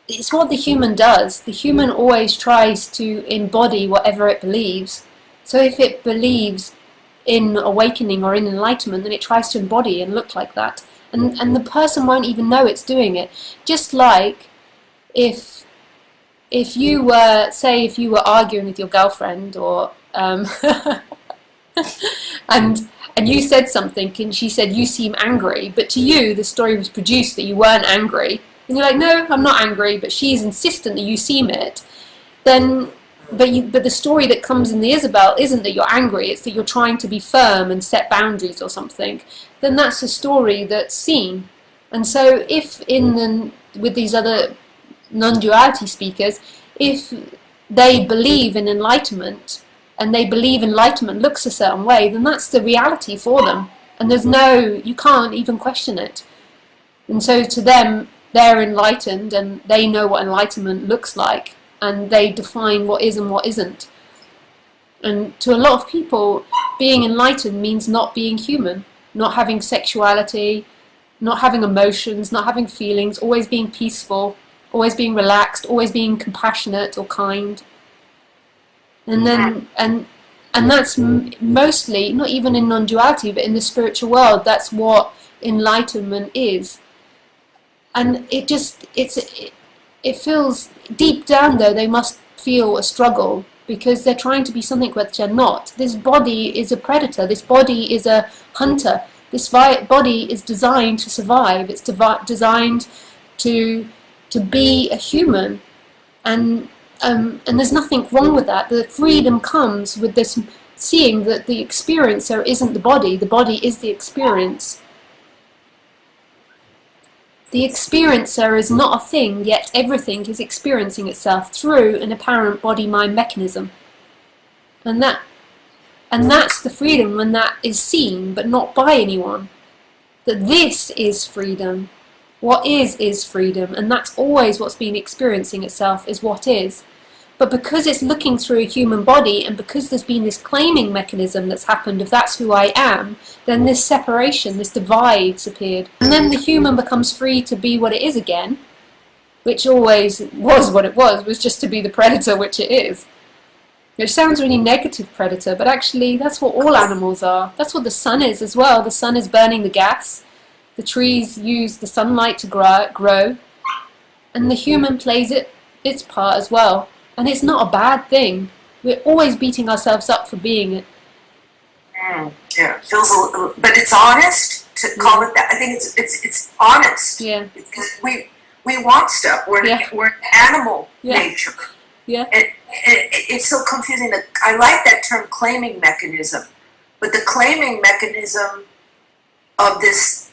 it's what the human does. The human always tries to embody whatever it believes. So if it believes in awakening or in enlightenment, then it tries to embody and look like that. And the person won't even know it's doing it. Just like if you were, say, if you were arguing with your girlfriend, or and you said something and she said, you seem angry, but to you the story was produced that you weren't angry, and you're like, no, I'm not angry, but she's insistent that you seem it, then but the story that comes in the Isabel isn't that you're angry, it's that you're trying to be firm and set boundaries or something. Then that's a story that's seen. And so if with these other non-duality speakers, if they believe in enlightenment, and they believe enlightenment looks a certain way, then that's the reality for them, and you can't even question it. And so to them, they're enlightened and they know what enlightenment looks like, and they define what is and what isn't. And to a lot of people, being enlightened means not being human, not having sexuality, not having emotions, not having feelings, always being peaceful, always being relaxed, always being compassionate or kind. And then and that's mostly, not even in non-duality, but in the spiritual world, that's what enlightenment is. And it feels deep down, though, they must feel a struggle, because they're trying to be something which they're not. This body is a predator, this body is a hunter, this body is designed to survive, it's designed to be a human, and there's nothing wrong with that. The freedom comes with this seeing that the experiencer isn't the body is the experience. The experiencer is not a thing, yet everything is experiencing itself through an apparent body-mind mechanism. And that's the freedom when that is seen, but not by anyone. That this is freedom. What is freedom, and that's always what's been experiencing itself, is what is. But because it's looking through a human body, and because there's been this claiming mechanism that's happened of that's who I am, then this separation, this divide's appeared. And then the human becomes free to be what it is again, which always was what it was just to be the predator which it is. Which sounds really negative, predator, but actually that's what all animals are. That's what the sun is as well. The sun is burning the gas. The trees use the sunlight to grow. And the human plays its part as well. And it's not a bad thing. We're always beating ourselves up for being it. Yeah, it feels a little, but it's honest to call it that. I think it's honest. Yeah. Because we want stuff. We're an animal nature. Yeah. It's so confusing. I like that term, claiming mechanism, but the claiming mechanism of this,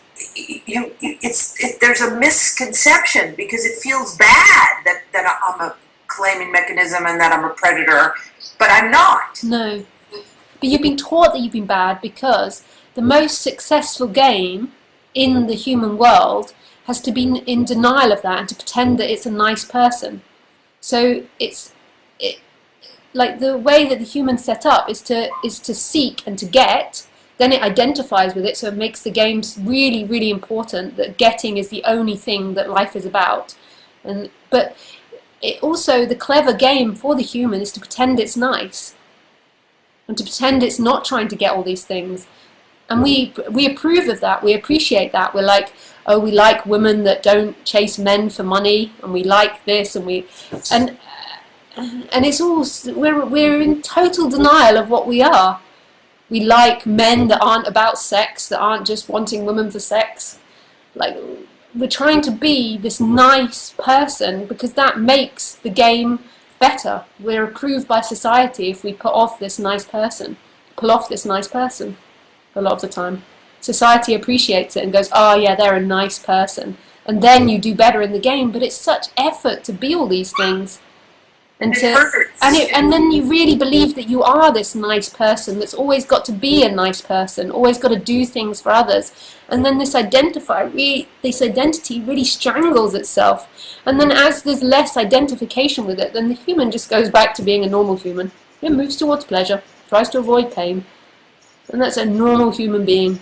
there's a misconception, because it feels bad that I'm a claiming mechanism and that I'm a predator, but I'm not. No. But you've been taught that you've been bad, because the most successful game in the human world has to be in denial of that and to pretend that it's a nice person. So it's like the way that the human's set up is to seek and to get. Then it identifies with it, so it makes the games really, really important, that getting is the only thing that life is about. But it also, the clever game for the human is to pretend it's nice, and to pretend it's not trying to get all these things. And we approve of that, we appreciate that. We're like, oh, we like women that don't chase men for money, and we like this, and it's all, we're in total denial of what we are. We like men that aren't about sex, that aren't just wanting women for sex. Like, we're trying to be this nice person because that makes the game better. We're approved by society if we pull off this nice person a lot of the time. Society appreciates it and goes, oh yeah, they're a nice person. And then you do better in the game, but it's such effort to be all these things. And then you really believe that you are this nice person that's always got to be a nice person, always got to do things for others. And then this identity really strangles itself. And then as there's less identification with it, then the human just goes back to being a normal human. It moves towards pleasure, tries to avoid pain. And that's a normal human being.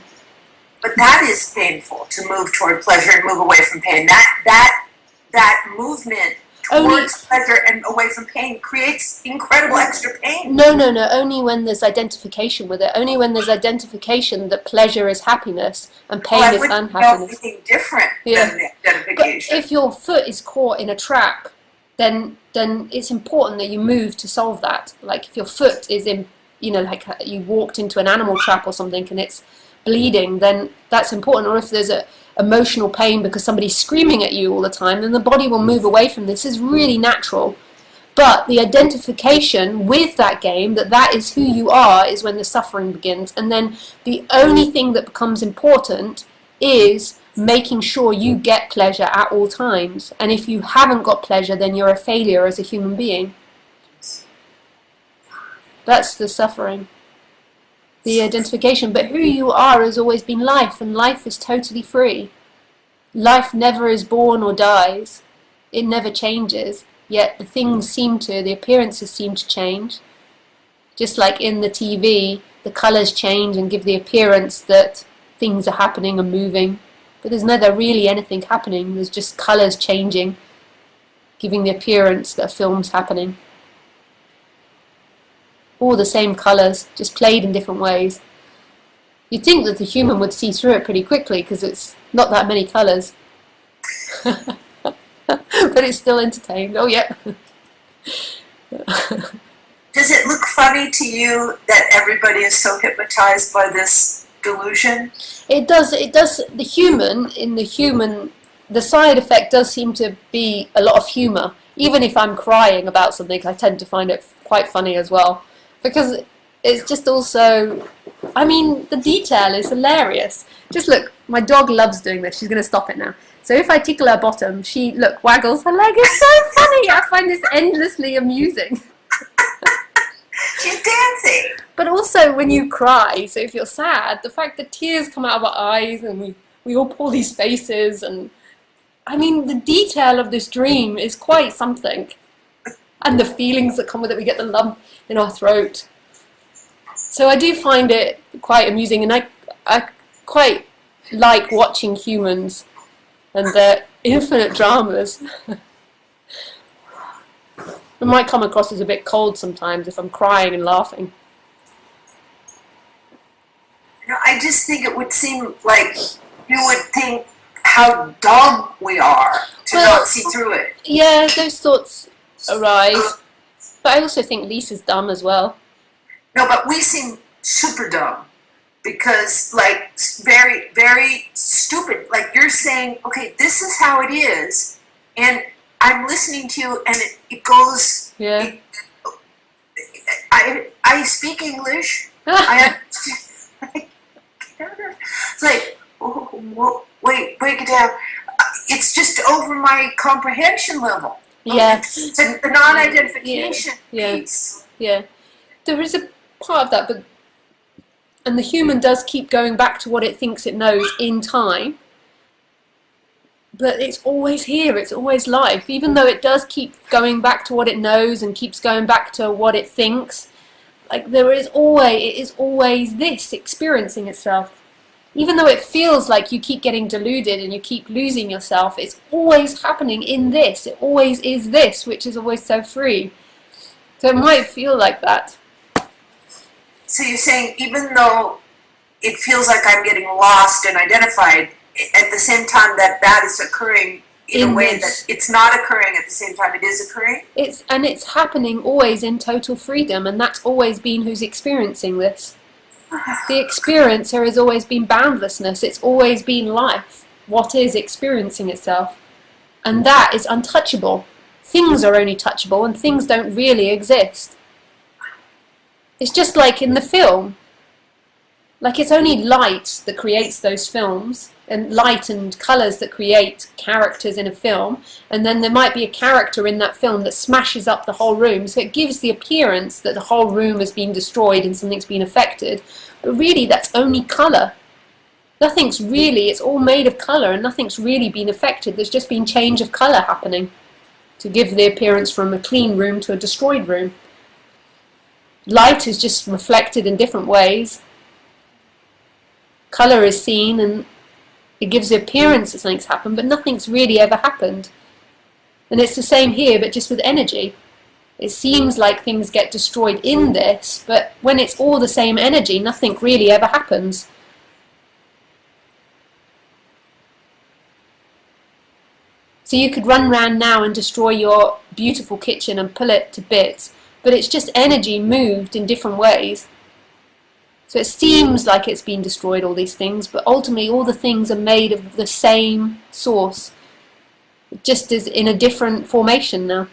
But that is painful, to move toward pleasure and move away from pain. That that movement towards pleasure and away from pain creates incredible extra pain. No. Only when there's identification with it. Only when there's identification that pleasure is happiness and pain is unhappiness. Know anything different than the identification. But if your foot is caught in a trap, then it's important that you move to solve that. Like if your foot is in, like you walked into an animal trap or something and it's bleeding, then that's important. Or if there's a emotional pain because somebody's screaming at you all the time, then the body will move away from this. It's really natural. But the identification with that game, that is who you are, is when the suffering begins. And then the only thing that becomes important is making sure you get pleasure at all times. And if you haven't got pleasure, then you're a failure as a human being. That's the suffering. The identification. But who you are has always been life, and life is totally free. Life never is born or dies. It never changes. Yet the things the appearances seem to change. Just like in the TV, the colours change and give the appearance that things are happening and moving. But there's never really anything happening. There's just colours changing, giving the appearance that a film's happening. All the same colours, just played in different ways. You'd think that the human would see through it pretty quickly because it's not that many colours. But it's still entertained. Oh, yeah. Does it look funny to you that everybody is so hypnotized by this delusion? It does. The side effect does seem to be a lot of humour. Even if I'm crying about something, I tend to find it quite funny as well. Because it's just also, the detail is hilarious. Just look, my dog loves doing this. She's going to stop it now. So if I tickle her bottom, she, waggles her leg. It's so funny. I find this endlessly amusing. She's dancing. But also when you cry, so if you're sad, the fact that tears come out of our eyes and we all pull these faces, and the detail of this dream is quite something. And the feelings that come with it, we get the lump in our throat. So I do find it quite amusing, and I quite like watching humans and their infinite dramas. It might come across as a bit cold sometimes if I'm crying and laughing. I just think it would seem like you would think how dumb we are to not see through it. Yeah, those thoughts arise. But I also think Lisa's dumb as well. No, but we seem super dumb. Because, very, very stupid. Like, you're saying, okay, this is how it is, and I'm listening to you, and it goes... Yeah. I speak English. I understand. It's like, wait, break it down. It's just over my comprehension level. Yeah. The non-identification piece. Yeah. There is a part of that, and the human does keep going back to what it thinks it knows in time. But it's always here, it's always life. Even though it does keep going back to what it knows and keeps going back to what it thinks, it is always this, experiencing itself. Even though it feels like you keep getting deluded and you keep losing yourself, it's always happening in this. It always is this, which is always so free. So it might feel like that. So you're saying even though it feels like I'm getting lost and identified, at the same time that is occurring in a way that it's not occurring at the same time it is occurring? It's happening always in total freedom, and that's always been who's experiencing this. The experiencer has always been boundlessness. It's always been life. What is experiencing itself? And that is untouchable. Things are only touchable, and things don't really exist. It's just like in the film. Like, it's only light that creates those films, and light and colours that create characters in a film, and then there might be a character in that film that smashes up the whole room, so it gives the appearance that the whole room has been destroyed and something's been affected, but really that's only colour. Nothing's really, it's all made of colour, and nothing's really been affected. There's just been change of colour happening to give the appearance from a clean room to a destroyed room. Light is just reflected in different ways. Colour is seen and it gives the appearance that something's happened, but nothing's really ever happened. And it's the same here, but just with energy. It seems like things get destroyed in this, but when it's all the same energy, nothing really ever happens. So you could run around now and destroy your beautiful kitchen and pull it to bits, but it's just energy moved in different ways. So it seems like it's been destroyed, all these things, but ultimately all the things are made of the same source. It just is in a different formation now.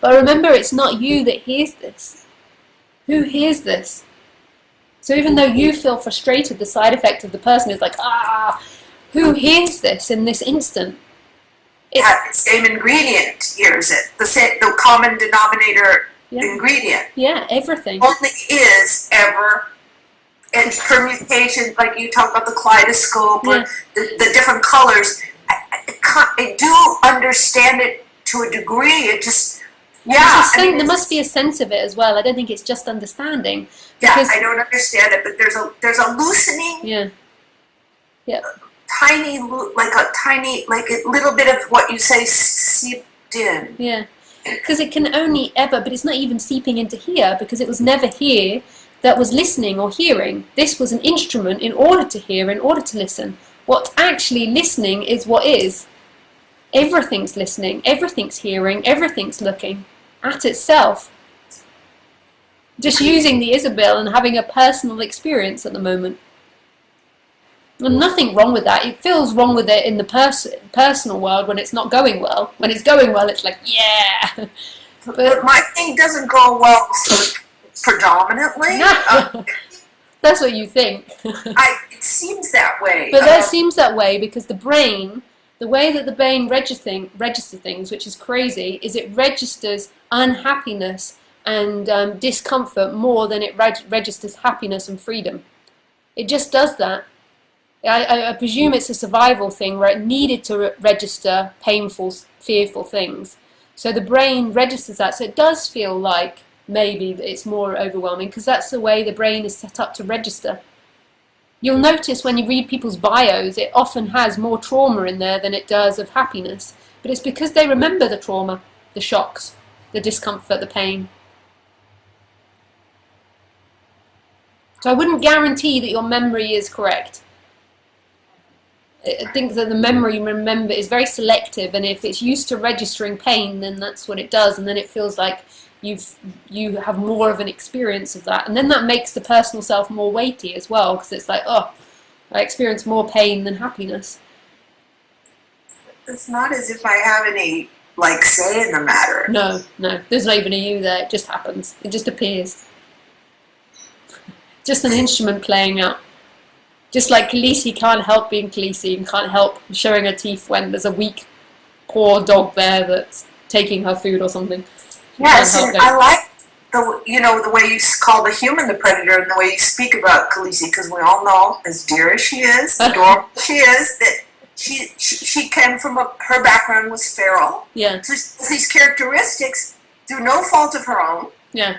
But remember, it's not you that hears this. Who hears this? So even though you feel frustrated, the side effect of the person is like, who hears this in this instant? The same ingredient hears it. The common denominator ingredient. Yeah, everything. Only is ever. It's permutations, like you talk about the kaleidoscope or the different colors. I do understand it to a degree. It just, there must be a sense of it as well. I don't think it's just understanding. Yeah, I don't understand it, but there's a loosening. Yeah. Yeah. Tiny, like a little bit of what you say seeped in. Yeah. Because it can only ever, but it's not even seeping into here, because it was never here that was listening or hearing. This was an instrument in order to hear, in order to listen. What's actually listening is what is. Everything's listening, everything's hearing, everything's looking at itself. Just using the Isabel and having a personal experience at the moment. And nothing wrong with that. It feels wrong with it in the personal world when it's not going well. When it's going well, it's like, yeah. But my thing doesn't go well predominantly. That's what you think. It seems that way. But that seems that way because the brain, the way that the brain registers things, which is crazy, is it registers unhappiness and discomfort more than it registers happiness and freedom. It just does that. I presume it's a survival thing where it needed to register painful, fearful things. So the brain registers that, so it does feel like maybe it's more overwhelming because that's the way the brain is set up to register. You'll notice when you read people's bios, it often has more trauma in there than it does of happiness. But it's because they remember the trauma, the shocks, the discomfort, the pain. So I wouldn't guarantee that your memory is correct. I think that the memory you remember is very selective, and if it's used to registering pain, then that's what it does, and then it feels like you have more of an experience of that, and then that makes the personal self more weighty as well, because it's like, oh, I experience more pain than happiness. It's not as if I have any say in the matter. No, there's not even a you there. It just happens. It just appears. Just an instrument playing out. Just like Khaleesi can't help being Khaleesi and can't help showing her teeth when there's a weak, poor dog there that's taking her food or something. Yes, and I like the way you call the human the predator and the way you speak about Khaleesi, because we all know, as dear as she is, adorable she is, that she came from her background was feral. Yeah. So these characteristics through no fault of her own. Yeah.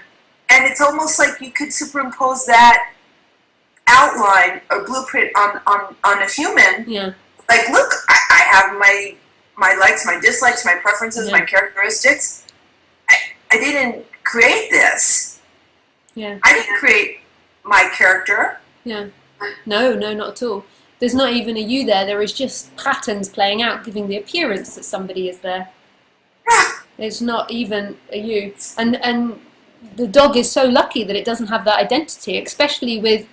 And it's almost like you could superimpose that outline or blueprint on a human. Yeah. Like, look, I have my likes, my dislikes, my preferences, my characteristics. I didn't create this. Yeah. I didn't create my character. Yeah. No, not at all. There's not even a you there. There is just patterns playing out, giving the appearance that somebody is there. It's not even a you. And the dog is so lucky that it doesn't have that identity, especially with,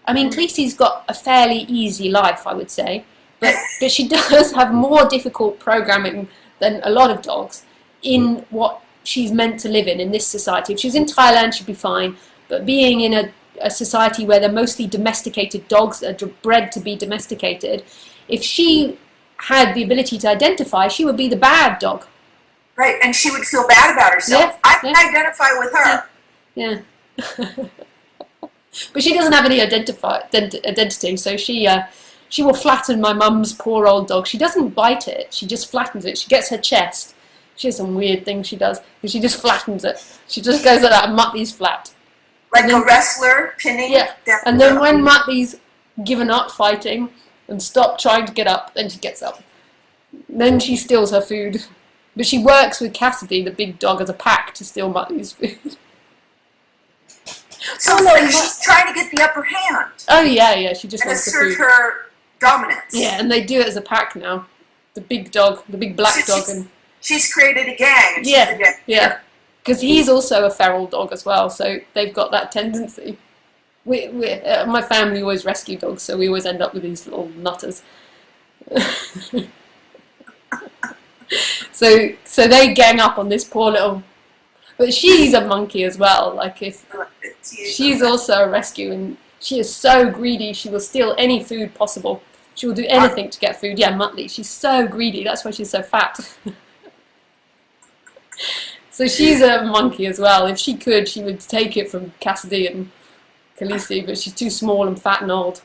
Khaleesi's got a fairly easy life, I would say, but she does have more difficult programming than a lot of dogs in what she's meant to live in this society. If she's in Thailand, she'd be fine, but being in a society where they're mostly domesticated dogs that are bred to be domesticated, if she had the ability to identify, she would be the bad dog. Right, and she would feel bad about herself. I can identify with her. Yeah. But she doesn't have any identity, so she will flatten my mum's poor old dog. She doesn't bite it, she just flattens it. She gets her chest. She has some weird thing she does, and she just flattens it. She just goes like that, and Muttie's flat. Like a wrestler pinning. Yeah. And then when Muttley's given up fighting and stopped trying to get up, then she gets up. Then she steals her food. But she works with Cassidy, the big dog, as a pack to steal Muttley's food. So like she's trying to get the upper hand. Oh yeah, she just wants the food. And assert her dominance. Yeah, and they do it as a pack now. The big dog, the big black dog. And she's created a gang. Yeah. Because he's also a feral dog as well, so they've got that tendency. My family always rescue dogs, so we always end up with these little nutters. So they gang up on this poor little... But she's a monkey as well. Like, if she's also a rescue, and she is so greedy, she will steal any food possible. She will do anything to get food. Yeah, Muttley, she's so greedy, that's why she's so fat. So she's a monkey as well. If she could, she would take it from Cassidy and Khaleesi, but she's too small and fat and old.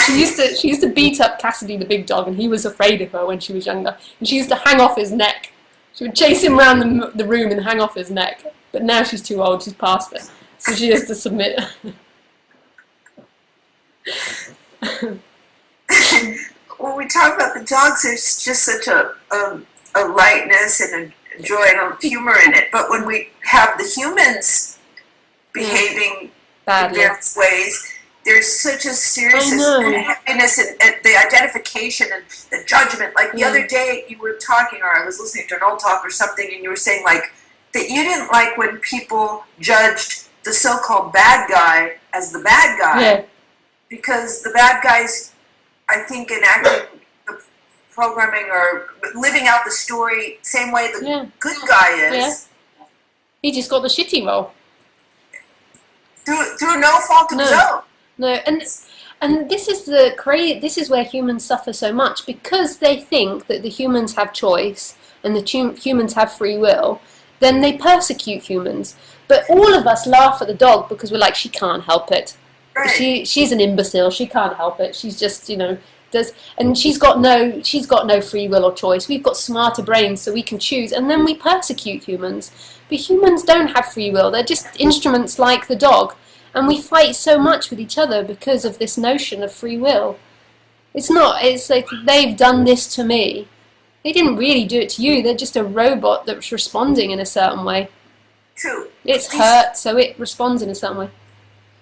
She used to beat up Cassidy, the big dog, and he was afraid of her when she was younger. And she used to hang off his neck. She would chase him around the room and hang off his neck. But now she's too old, she's past it. So she has to submit. When we talk about the dogs, there's just such a lightness and a joy and a humor in it. But when we have the humans behaving in various ways, there's such a seriousness and happiness and the identification and the judgment. Like the other day you were talking, or I was listening to an old talk or something, and you were saying like that you didn't like when people judged the so-called bad guy as the bad guy, because the bad guys, I think, enacting the programming or living out the story same way the good guy is. He just got the shitty role. Through no fault of his own. No, and this is where humans suffer so much, because they think that the humans have choice and the humans have free will. Then they persecute humans. But all of us laugh at the dog because we're like, she can't help it. Right. She's an imbecile. She can't help it. She's just, and she's got no free will or choice. We've got smarter brains, so we can choose. And then we persecute humans. But humans don't have free will. They're just instruments like the dog. And we fight so much with each other because of this notion of free will. It's like they've done this to me. They didn't really do it to you. They're just a robot that's responding in a certain way. True. It's hurt, so it responds in a certain way.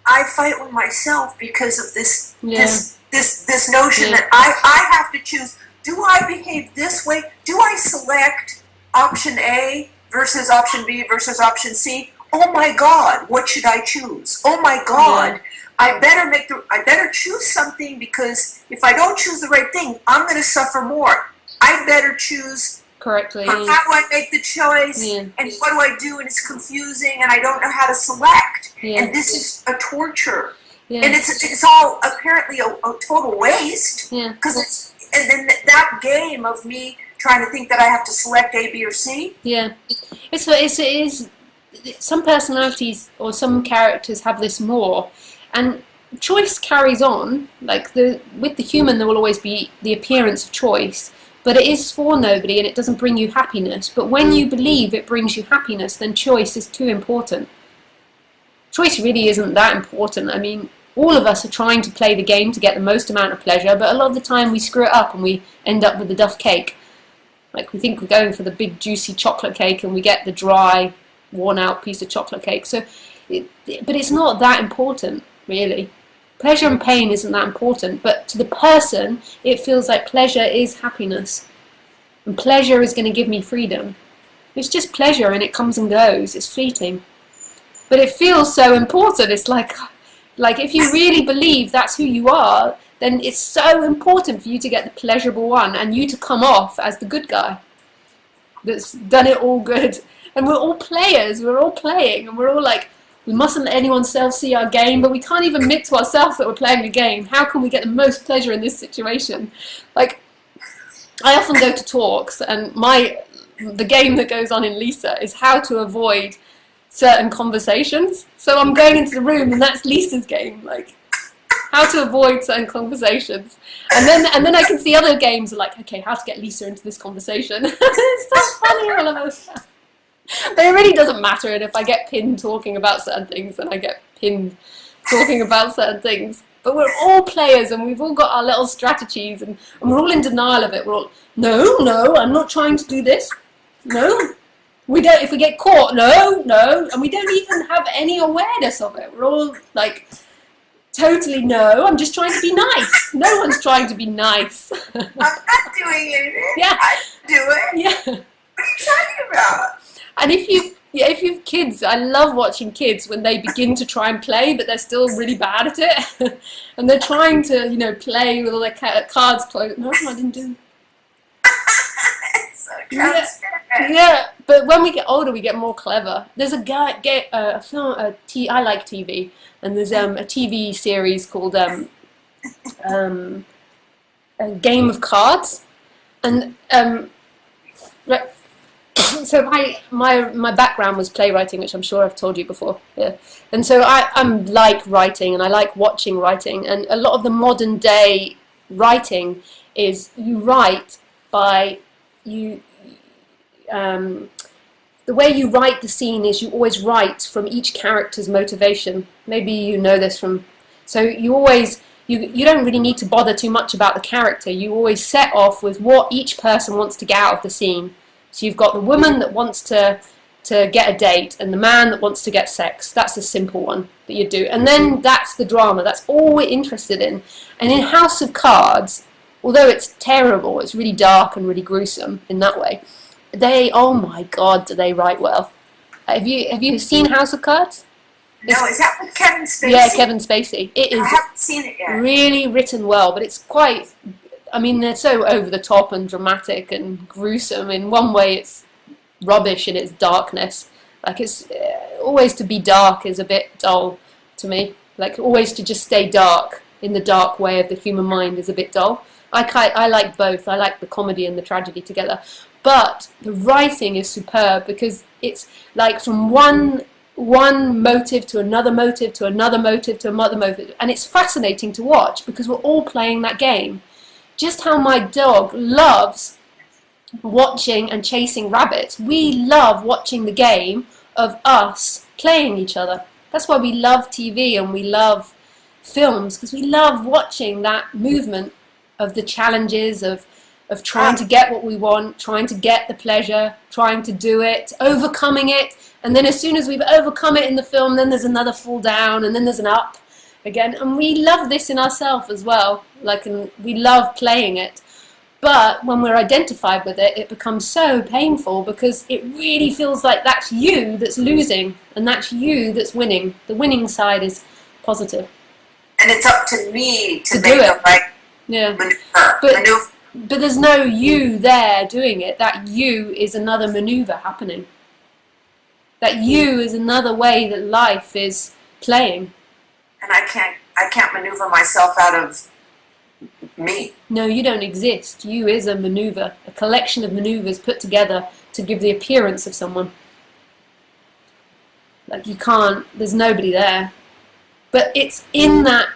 I fight with myself because of this this notion that I have to choose. Do I behave this way? Do I select option A versus option B versus option C? Oh my God, what should I choose? Oh my God, I better choose something, because if I don't choose the right thing, I'm going to suffer more. I better choose correctly. How do I make the choice? And what do I do? And it's confusing, and I don't know how to select. And this is a torture. And it's all apparently a total waste. Because and then that game of me trying to think that I have to select A, B, or C. It is. Some personalities or some characters have this more, and choice carries on. Like with the human, there will always be the appearance of choice, but it is for nobody and it doesn't bring you happiness. But when you believe it brings you happiness, then choice is too important. Choice really isn't that important. I mean, all of us are trying to play the game to get the most amount of pleasure, but a lot of the time we screw it up and we end up with the duff cake. Like, we think we're going for the big juicy chocolate cake and we get the dry, worn out piece of chocolate cake. But it's not that important, really. Pleasure and pain isn't that important, but to the person it feels like pleasure is happiness, and pleasure is going to give me freedom. It's just pleasure and it comes and goes, it's fleeting, but it feels so important. It's like if you really believe that's who you are, then it's so important for you to get the pleasurable one and you to come off as the good guy that's done it all good. And we're all players, we're all playing, and we're all like, we mustn't let anyone else see our game, but we can't even admit to ourselves that we're playing a game. How can we get the most pleasure in this situation? Like, I often go to talks, and the game that goes on in Lisa is how to avoid certain conversations. So I'm going into the room, and that's Lisa's game, like, how to avoid certain conversations. And then I can see other games are like, okay, how to get Lisa into this conversation. It's so funny, all of us. But it really doesn't matter, and if I get pinned talking about certain things, then I get pin talking about certain things. But we're all players, and we've all got our little strategies, and we're all in denial of it. We're all, no, I'm not trying to do this. No, we don't. If we get caught, no, and we don't even have any awareness of it. We're all like, totally no. I'm just trying to be nice. No one's trying to be nice. I'm not doing anything. Yeah, I do it. yeah. What are you talking about? And if you've kids, I love watching kids when they begin to try and play, but they're still really bad at it, and they're trying to, play with all their cards closed. No, I didn't do. It's so transparent. Yeah, but when we get older, we get more clever. There's a guy, I like TV, and there's a TV series called A Game of Cards, and so my background was playwriting, which I'm sure I've told you before. Yeah, and so I'm like writing, and I like watching writing, and a lot of the modern day writing is you write by you. The way you write the scene is you always write from each character's motivation. Maybe you know this from. So you always you don't really need to bother too much about the character. You always set off with what each person wants to get out of the scene. So you've got the woman that wants to get a date, and the man that wants to get sex. That's a simple one that you do. And then that's the drama. That's all we're interested in. And in House of Cards, although it's terrible, it's really dark and really gruesome in that way. Oh my God, do they write well? Have you seen House of Cards? No, is that with Kevin Spacey? Yeah, Kevin Spacey. It is I haven't seen it yet. really written well, but it's quite. I mean, they're so over the top and dramatic and gruesome. In one way, it's rubbish in its darkness. Like it's always to be dark is a bit dull to me. Like always to just stay dark in the dark way of the human mind is a bit dull. I like both. I like the comedy and the tragedy together. But the writing is superb because it's like from one motive to another motive to another motive to another motive, and it's fascinating to watch because we're all playing that game. Just how my dog loves watching and chasing rabbits. We love watching the game of us playing each other. That's why we love TV and we love films, because we love watching that movement of the challenges of trying to get what we want, trying to get the pleasure, trying to do it, overcoming it, and then as soon as we've overcome it in the film, then there's another fall down, and then there's an up again. And we love this in ourselves as well. And we love playing it. But when we're identified with it, it becomes so painful because it really feels like that's you that's losing and that's you that's winning. The winning side is positive. And it's up to me to do make it. the right maneuver. But there's no you there doing it. That you is another maneuver happening. That you is another way that life is playing. And I can't maneuver myself out of me. No, you don't exist. You is a maneuver, a collection of maneuvers put together to give the appearance of someone. Like you can't, there's nobody there. But it's in that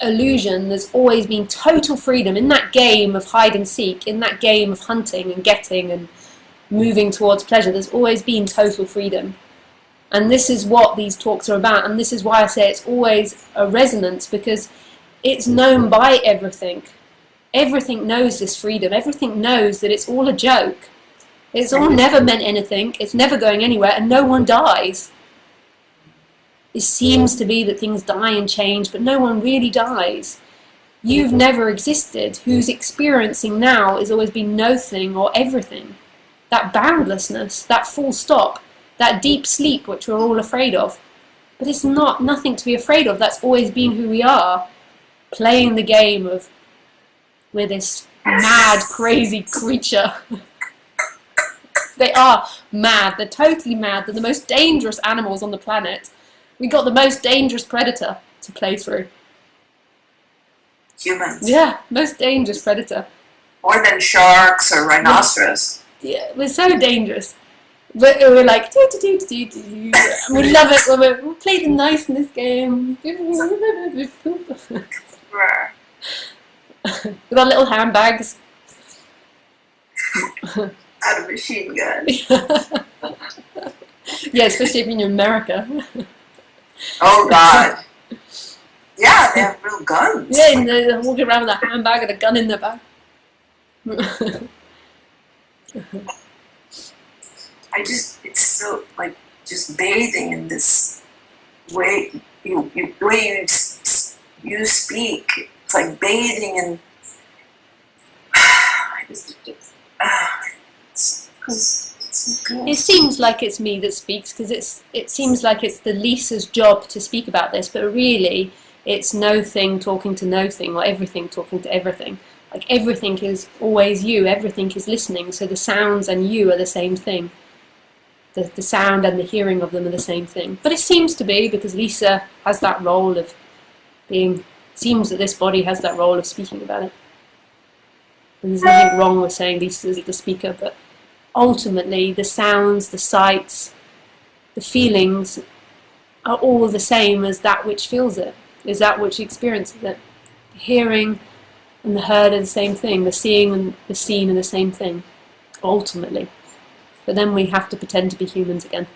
illusion, there's always been total freedom. In that game of hide and seek, in that game of hunting and getting and moving towards pleasure, there's always been total freedom. And this is what these talks are about, and this is why I say it's always a resonance, because it's known by everything. Everything knows this freedom. Everything knows that it's all a joke. It's all never meant anything. It's never going anywhere, and no one dies. It seems to be that things die and change, but no one really dies. You've never existed. Who's experiencing now has always been nothing or everything. That boundlessness, that full stop, that deep sleep which we're all afraid of. But it's nothing to be afraid of. That's always been who we are. Playing the game of we're this mad, crazy creature. They are mad. They're totally mad. They're the most dangerous animals on the planet. We got the most dangerous predator to play through. Humans. Yeah, most dangerous predator. More than sharks or rhinoceros. Yeah, we're so dangerous. But we're like, do. And we love it when we play the nice in this game. With our little handbags. Out of machine gun. Yeah, especially if you're in America. Oh God. Yeah, they have real guns. Yeah, and they're walking around with a handbag and a gun in their back. It's so like just bathing in this way you speak. It's like bathing in. It seems like it's me that speaks because it seems like it's the Lisa's job to speak about this, but really it's no thing talking to no thing, or everything talking to everything. Like everything is always you, everything is listening, so the sounds and you are the same thing. The sound and the hearing of them are the same thing. But it seems to be, because Lisa has that role of being, seems that this body has that role of speaking about it. And there's nothing wrong with saying Lisa's the speaker, but ultimately the sounds, the sights, the feelings are all the same as that which feels it, is that which experiences it. The hearing and the heard are the same thing, the seeing and the seen are the same thing, ultimately. But then we have to pretend to be humans again.